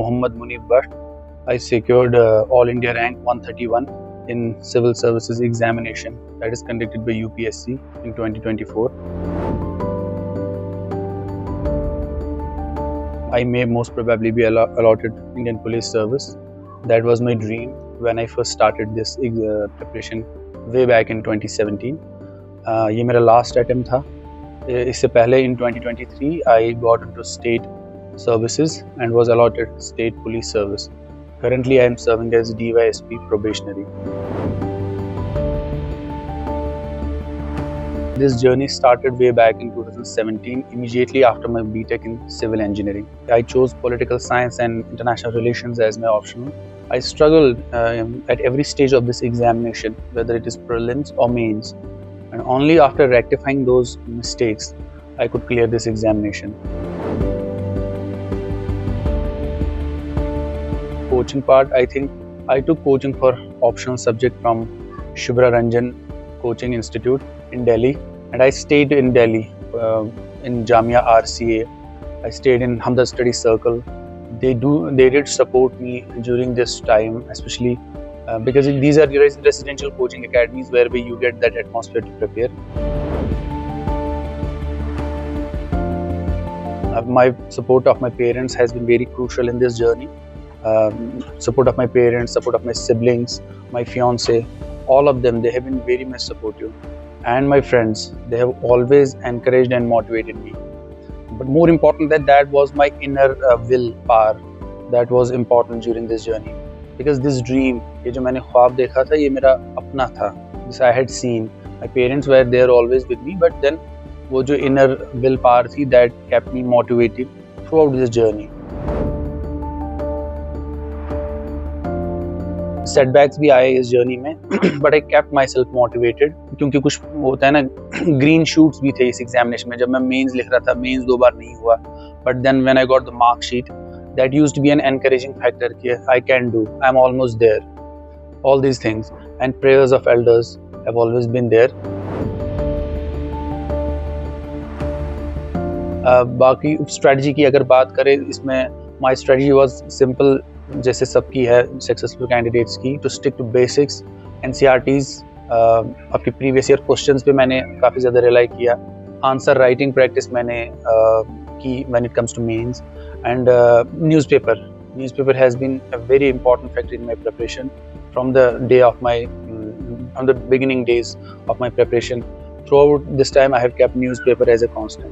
Muhammad Munib Bhatt. I secured All India rank 131 in Civil Services examination that is conducted by UPSC in 2024. I may most probably be allotted Indian Police Service. That was my dream when I first started this preparation way back in 2017. ये मेरा last attempt था. इससे पहले in 2023 I got into state services and was allotted state police service. Currently I am serving as DYSP probationary. This journey started way back in 2017, immediately after my BTech in civil engineering. I chose political science and international relations as my optional. I struggled at every stage of this examination, whether it is prelims or mains, and only after rectifying those mistakes, I could clear this examination. Coaching part, I think I took coaching for optional subject from Shubhra Ranjan Coaching Institute in Delhi, and I stayed in Delhi in Jamia RCA. I stayed in Hamdard Study Circle. They did support me during this time, especially because these are residential coaching academies where you get that atmosphere to prepare. My support of my parents has been very crucial in this journey. Support of my parents, support of my siblings, my fiance, all of them, they have been very much supportive. And my friends, they have always encouraged and motivated me. But more important than that was my inner will power that was important during this journey. Because this dream, ये जो मैंने ख्वाब देखा था, ये मेरा अपना था. This I had seen. My parents were there always with me, but then वो जो inner will power थी, that kept me motivated throughout this journey. Setbacks भी आए इस जर्नी में, but I kept myself motivated क्योंकि कुछ होता है ना, green shoots भी थे इस एग्जामिनेशन में. जब मैं मेंस लिख रहा था, मेंस 2 बार नहीं हुआ, but then when I got the mark sheet, that used to be an encouraging factor कि I can do, I'm almost there. All these things and prayers of elders have always been there. बाकी strategy की अगर बात करें, इसमें my strategy was simple. जैसे सबकी है सक्सेसफुल कैंडिडेट्स की, to stick to basics. NCERTs आपके प्रीवियस ईयर क्वेश्चंस पे मैंने काफ़ी ज़्यादा रिलाई किया. आंसर राइटिंग प्रैक्टिस मैंने की when it comes to mains. And newspaper has been a very important factor in my preparation from the beginning days of my preparation. Throughout this time I have kept newspaper as a constant.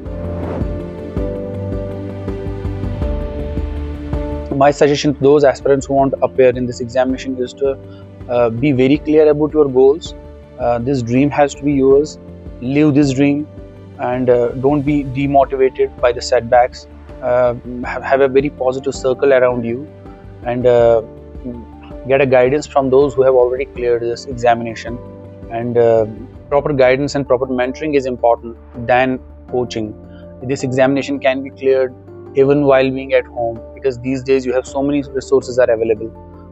My suggestion to those aspirants who want to appear in this examination is to be very clear about your goals. This dream has to be yours. Live this dream and don't be demotivated by the setbacks. Have a very positive circle around you and get a guidance from those who have already cleared this examination. And proper guidance and proper mentoring is important than coaching. This examination can be cleared even while being at home, because these days you have so many resources are available,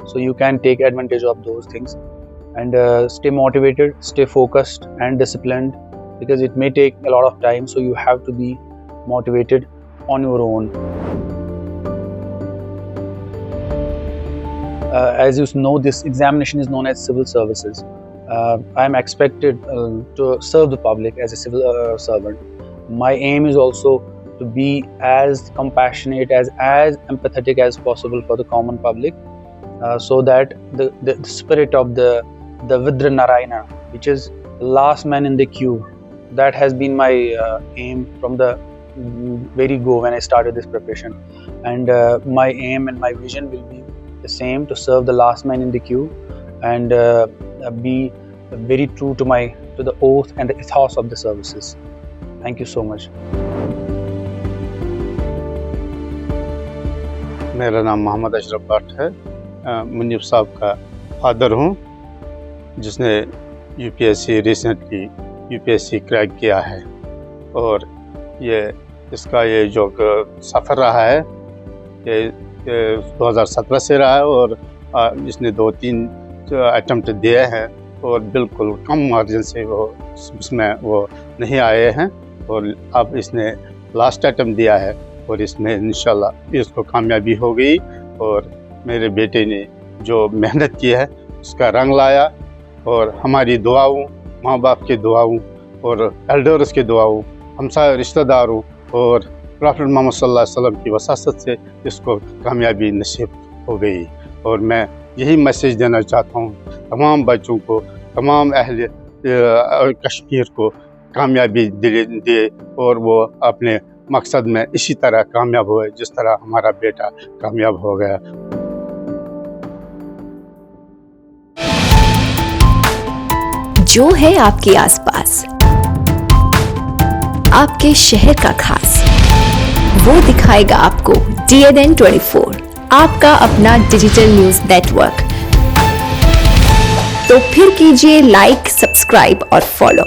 so you can take advantage of those things. And stay motivated, stay focused and disciplined, because it may take a lot of time, so you have to be motivated on your own. As you know, this examination is known as civil services. I am expected to serve the public as a civil servant. My aim is also to be as compassionate, as empathetic as possible for the common public, so that the spirit of the Vidra Narayana, which is the last man in the queue, that has been my aim from the very go when I started this preparation. And my aim and my vision will be the same, to serve the last man in the queue and be very true to the oath and the ethos of the services. Thank you so much. मेरा नाम मोहम्मद अशरफ भट्ट है. मुनीब साहब का father हूँ, जिसने UPSC recently UPSC crack किया है. और इसका ये जो सफ़र रहा है, ये 2017 से रहा है. और इसने 2-3 अटैम्प्ट दिए हैं और बिल्कुल कम मार्जिन से उसमें वो नहीं आए हैं. और अब इसने लास्ट अटैम्प्ट दिया है और इसमें इंशाल्लाह इसको कामयाबी हो गई और मेरे बेटे ने जो मेहनत की है उसका रंग लाया। और हमारी दुआओं, माँ बाप की दुआओं और एल्डर्स की दुआओं, हमसाय रिश्तेदारों और प्रॉफेट मोहम्मद सल्लल्लाहु अलैहि वसल्लम की वसासत से इसको कामयाबी नसीब हो गई। और मैं यही मैसेज देना चाहता हूँ तमाम बच्चों को, तमाम अहले कश्मीर को कामयाबी दे और वो अपने मकसद में इसी तरह कामयाब हुए जिस तरह हमारा बेटा कामयाब हो गया। जो है आपके आसपास, आपके शहर का खास, वो दिखाएगा आपको DNN 24, आपका अपना डिजिटल न्यूज नेटवर्क। तो फिर कीजिए लाइक, सब्सक्राइब और फॉलो।